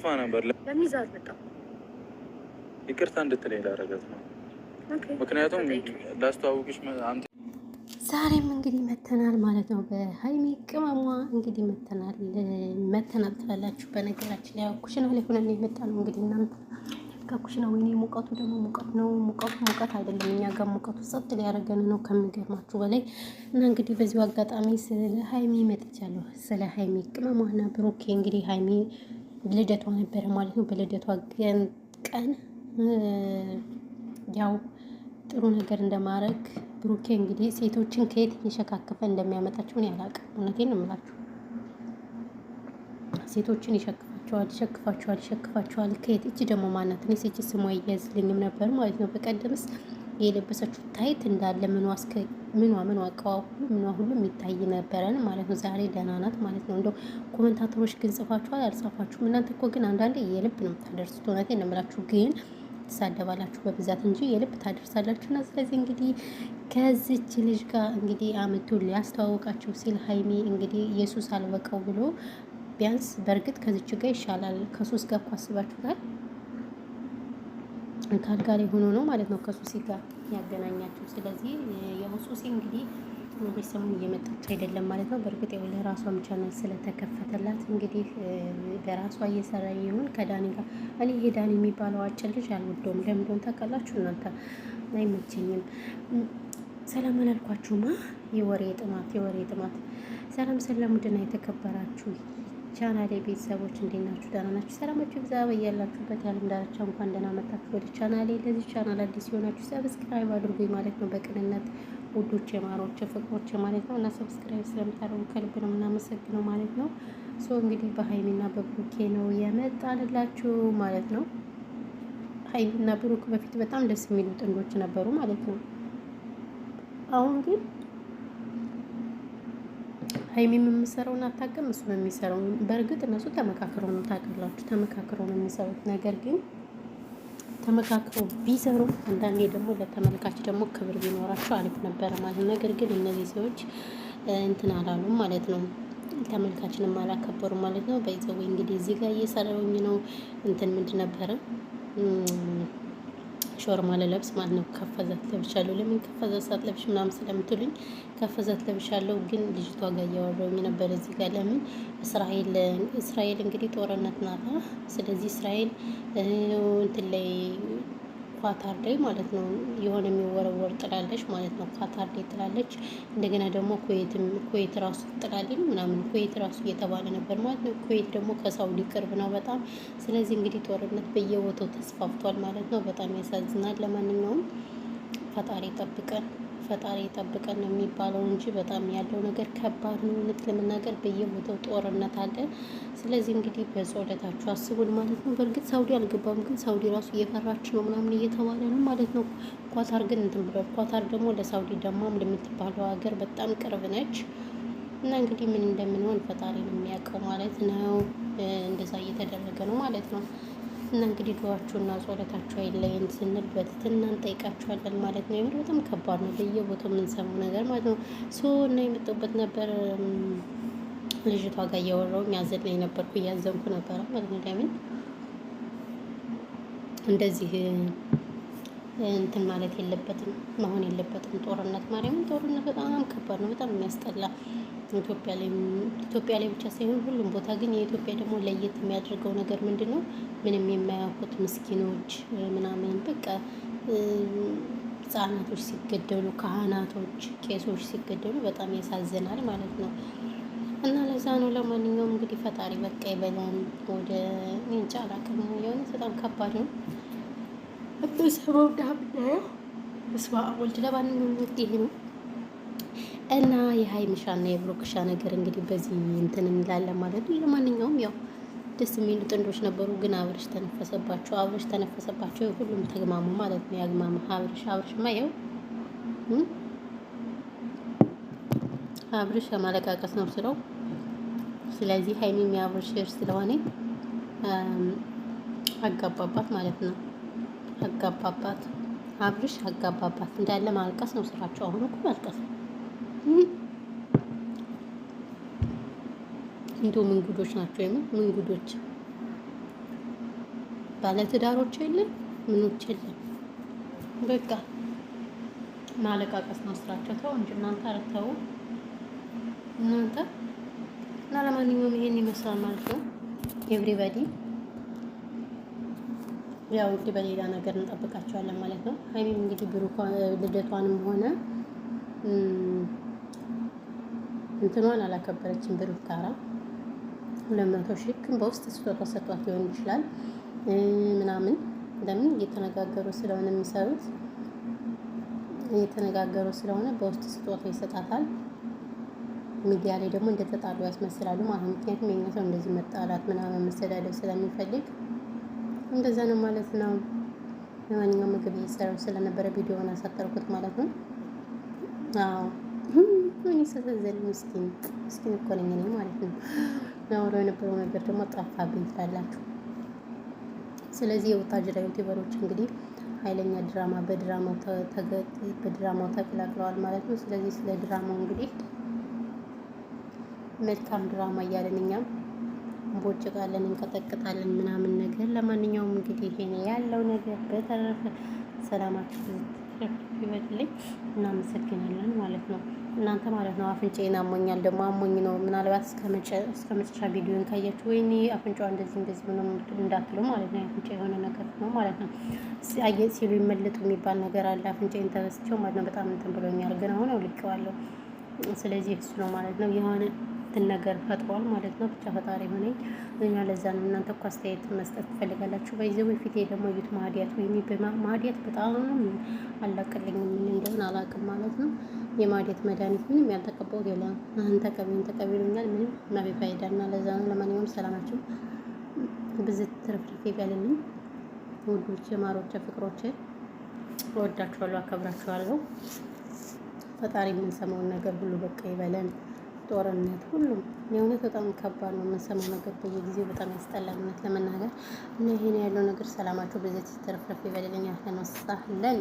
ጠፋ ነበር። ለሚዛት በጣም ይቅርታ እንድትለኝ ላደርጋት ነው። ምክንያቱም ላስተዋውቅሽ አንተ ዛሬም እንግዲህ መተናል ማለት ነው። በሀይሚ ቅመሟ እንግዲህ መተናል ትላላችሁ። በነገራችን ላይ ኩሽና ላይ ሆነን የመጣ ነው እንግዲህ እናንተ ከኩሽና ወይኔ ሙቀቱ ደግሞ ሙቀት ነው። ሙቀት አይደለም እኛ ጋር ሙቀቱ ጸጥ ሊያደርገን ነው ከሚገርማችሁ በላይ እና እንግዲህ በዚሁ አጋጣሚ ስለ ሀይሚ መጥቻለሁ። ስለ ሀይሚ ቅመሟና ብሩኬ እንግዲህ ሀይሚ ልደቷ ነበረ ማለት ነው። በልደቷ ቀን ያው ጥሩ ነገር እንደማድረግ ብሩኬ እንግዲህ ሴቶችን ከየት እየሸካከፈ እንደሚያመጣቸው እኔ አላውቅም። እውነቴን ነው የምላችሁ። ሴቶችን ይሸክፋቸዋል ከየት እቺ ደግሞ ማናት? እኔ ሴች ስሟ እያዝልኝም ነበር ማለት ነው። በቀደምስ የለበሰችው ታይት እንዳለ ምኗ አቀዋ ሁሉ የሚታይ ነበረን ማለት ነው። ዛሬ ደህና ናት ማለት ነው። እንደው ኮመንታተሮች ግን ጽፋችኋል አልጻፋችሁም? እናንተ እኮ ግን አንዳንዴ የልብ ነው የምታደርሱት። እውነቴን ነው የምላችሁ ግን ትሳደባላችሁ በብዛት እንጂ የልብ ታደርሳላችሁ። እና ስለዚህ እንግዲህ ከዚች ልጅ ጋር እንግዲህ አመቱ ሊያስተዋውቃችሁ ሲል ሀይሚ እንግዲህ ኢየሱስ አልበቃው ብሎ ቢያንስ በእርግጥ ከዚች ጋር ይሻላል። ከሱስ ጋር እኮ አስባችሁታል። ካልጋ ላይ ሆኖ ነው ማለት ነው ከሱሲ ጋር ያገናኛችሁ። ስለዚህ ያው ሱሲ እንግዲህ በሰሙን እየመጣች አይደለም ማለት ነው። በእርግጥ ያው ለራሷም ቻናል ስለተከፈተላት እንግዲህ በራሷ እየሰራ ይሁን ከዳኒ ጋር። እኔ ይሄ ዳኒ የሚባለው አጭር ልጅ አልወደውም። ለምን እንደሆነ ታውቃላችሁ እናንተ? አይመቸኝም። ሰላም አላልኳችሁማ? የወሬ ጥማት። ሰላም ውድና የተከበራችሁ ቻናሌ ቤተሰቦች እንዴት ናችሁ? ደህና ናችሁ? ሰላማችሁ ይብዛ በያላችሁበት የዓለም ዳርቻ። እንኳን ደህና መጣችሁ ወደ ቻናሌ። ለዚህ ቻናል አዲስ የሆናችሁ ሰብስክራይብ አድርጉኝ ማለት ነው። በቅንነት ውዶቼ፣ ማሮቼ፣ ፍቅሮቼ ማለት ነው። እና ሰብስክራይብ ስለምታደርጉ ከልብ ነው የምናመሰግነው ማለት ነው። እንግዲህ በሀይሚና በብሩኬ ነው የመጣንላችሁ ማለት ነው። ሀይሚና ብሩክ በፊት በጣም ደስ የሚሉ ጥንዶች ነበሩ ማለት ነው። አሁን ግን ሀይሚ የምሰራውን አታውቅም፣ እሱ ነው የሚሰራው። በእርግጥ እነሱ ተመካክረው ነው ታውቃላችሁ፣ ተመካክረው ነው የሚሰሩት። ነገር ግን ተመካክረው ቢሰሩ አንዳንዴ ደግሞ ለተመልካች ደግሞ ክብር ቢኖራቸው አሪፍ ነበረ ማለት ነው። ነገር ግን እነዚህ ሰዎች እንትን አላሉም ማለት ነው። ተመልካችንም አላከበሩ ማለት ነው። በይዘው እንግዲህ እዚህ ጋር እየሰራውኝ ነው እንትን ምንድን ነበረ ሾርማ ለለብስ ማለት ነው። ከፈዛት ለብሻለሁ። ለምን ከፈዛት ሳትለብሽ ምናምን ስለምትሉኝ ከፈዛት ለብሻለሁ። ግን ልጅቷ ጋር እያወራሁኝ ነበር እዚህ ጋር። ለምን እስራኤል እንግዲህ ጦርነት ናታ። ስለዚህ እስራኤል እንትን ላይ ኳታር ላይ ማለት ነው የሆነ የሚወረወር ጥላለች ማለት ነው። ኳታር ላይ ጥላለች። እንደገና ደግሞ ኩዌት ራሱ ጥላለች ምናምን ኩዌት ራሱ እየተባለ ነበር ማለት ነው። ኩዌት ደግሞ ከሳውዲ ቅርብ ነው በጣም። ስለዚህ እንግዲህ ጦርነት በየቦታው ተስፋፍቷል ማለት ነው። በጣም ያሳዝናል። ለማንኛውም ፈጣሪ ጠብቀን ነው የሚባለው እንጂ በጣም ያለው ነገር ከባድ ነው። እውነት ለመናገር በየቦታው ጦርነት አለ። ስለዚህ እንግዲህ በጸሎታችሁ አስቡን ማለት ነው። በእርግጥ ሳውዲ አልገባም፣ ግን ሳውዲ ራሱ እየፈራች ነው ምናምን እየተባለ ነው ማለት ነው። ኳታር ግን እንትን ብሏል። ኳታር ደግሞ ለሳውዲ ደማም ለምትባለው ሀገር በጣም ቅርብ ነች። እና እንግዲህ ምን እንደምንሆን ፈጣሪ ነው የሚያውቀው ማለት ነው። እንደዛ እየተደረገ ነው ማለት ነው። እና እንግዲህ ዱዓችሁና ጸሎታችሁ አይለየን ስንል በትህትና እንጠይቃችኋለን ማለት ነው። የምር በጣም ከባድ ነው በየቦታው የምንሰማው ነገር ማለት ነው። እና የመጣሁበት ነበር ልጅቷ ጋር እያወራሁኝ ያዘን ነበርኩ እያዘንኩ ነበረ ማለት ነው። ለምን እንደዚህ እንትን ማለት የለበትም መሆን የለበትም። ጦርነት ማርያምን ጦርነት በጣም ከባድ ነው። በጣም የሚያስጠላ ኢትዮጵያ ላይ ብቻ ሳይሆን ሁሉም ቦታ። ግን የኢትዮጵያ ደግሞ ለየት የሚያደርገው ነገር ምንድን ነው? ምንም የማያውቁት ምስኪኖች ምናምን በቃ ህጻናቶች ሲገደሉ፣ ካህናቶች፣ ቄሶች ሲገደሉ በጣም ያሳዝናል ማለት ነው። እና ለዛ ነው። ለማንኛውም እንግዲህ ፈጣሪ በቃ ይበላን። ወደ እንጃ አላውቅም። የሆነ በጣም ከባድ ነው። በሰበው ዳምናየው በስመ አብ ወልድ። ለማንኛውም ይሄ ነው እና የሀይሚሻና የብሩክሻ ነገር እንግዲህ በዚህ እንትን እንላለን ማለት ነው። ለማንኛውም ያው ደስ የሚሉ ጥንዶች ነበሩ፣ ግን አብርሽ ተነፈሰባቸው። ሁሉም ተግማሙ ማለት ነው። ያግማማ አብርሽማ ያው አብርሽ ማለቃቀስ ነው ስለው። ስለዚህ ሀይሚም የአብርሽ ስለሆነ አጋባባት ማለት ነው። አብርሽ አጋባባት እንዳለ ማልቀስ ነው ስራቸው። አሁን እኮ ማልቀስ እንዶ ምን ጉዶች ናቸው? ምን ጉዶች ባለትዳሮች የለም ምኖች የለም። በቃ ማለቃቀስ ነው ስራቸው። ተው እንጂ እናንተ አረተው እናንተ እና ለማንኛውም ይሄን ይመስላል ማለት ነው ኤቭሪባዲ። ያው እንግዲህ በሌላ ነገር እንጠብቃቸዋለን ማለት ነው። ሀይሚም እንግዲህ ልደቷንም ሆነ እንትኗን አላከበረችም። ብሩክ ጋራ 200 ሺህ ግን በውስጥ ስጦታ ሰጥቷት ሊሆን ይችላል ምናምን። ለምን እየተነጋገሩ ስለሆነ የሚሰሩት እየተነጋገሩ ስለሆነ በውስጥ ስጦታ ይሰጣታል። ሚዲያ ላይ ደግሞ እንደተጣሉ ያስመስላሉ ማለት ነው። ምክንያቱም የኛ ሰው እንደዚህ መጣላት ምናምን መሰዳደብ ስለሚፈልግ እንደዛ ነው ማለት ነው። ለማንኛውም ምግብ እየሰራሁ ስለነበረ ቪዲዮውን አሳጠርኩት ማለት ነው። አዎ እኔ ስለዘል ምስኪን እኮ ነኝ እኔ ማለት ነው። አውራው የነበረው ነገር ደግሞ ጠፋብኝ ትላላችሁ። ስለዚህ የወታጅራ ዩቲዩበሮች እንግዲህ ኃይለኛ ድራማ በድራማው ተቀላቅለዋል ማለት ነው። ስለዚህ ስለ ድራማው እንግዲህ መልካም ድራማ እያለን እኛም እንቦጭቃለን እንቀጠቅጣለን ምናምን ነገር። ለማንኛውም እንግዲህ ይሄ ያለው ነገር። በተረፈ ሰላማችሁ ይበልልኝ። እናመሰግናለን ማለት ነው። እናንተ ማለት ነው አፍንጫዬን አሞኛል ደግሞ አሞኝ ነው። ምናልባት እስከ መጨረሻ ቪዲዮን ካያችሁ ወይኔ አፍንጫዋ እንደዚህ ምንም እንዳትሉ ማለት ነው። አፍንጫ የሆነ ነገር ነው ማለት ነው። አየት ሲሉ ይመልጡ የሚባል ነገር አለ። አፍንጫዬን ተበስቸው ማለት ነው። በጣም እንትን ብሎኛል፣ ግን አሁን አውልቄዋለሁ። ስለዚህ እሱ ነው ማለት ነው የሆነ ነገር ፈጥሯል ማለት ነው። ብቻ ፈጣሪ ሆነኝ እኛ ለዛ ነው። እናንተ እኮ አስተያየት መስጠት ትፈልጋላችሁ። በይዘው በፊት ደግሞ እዩት ማዲያት ወይኔ ማዲያት በጣም አላቀልኝ ምን እንደሆነ አላውቅም ማለት ነው። የማዲያት መድኃኒት ምንም ያልተቀባሁት የለም። አሁን ተቀቢሉኛል ምንም ማቤት ፋይዳና ለዛ ነው። ለማንኛውም ሰላማችሁ ብዝት ትርፍርፍ ይበልልኝ ውዶቼ፣ ማሮቼ፣ ፍቅሮቼ እወዳችኋለሁ፣ አከብራችኋለሁ። ፈጣሪ የምንሰማውን ነገር ሁሉ በቃ ይበለን። ጦርነት ሁሉም የእውነት በጣም ከባድ ነው የምንሰማው ነገር በየጊዜው በጣም ያስጠላል እውነት ለመናገር እና ይሄን ያለው ነገር። ሰላማችሁ በዚህ ተረፍረፍ ይበልልኝ። አህለን ወሰህለን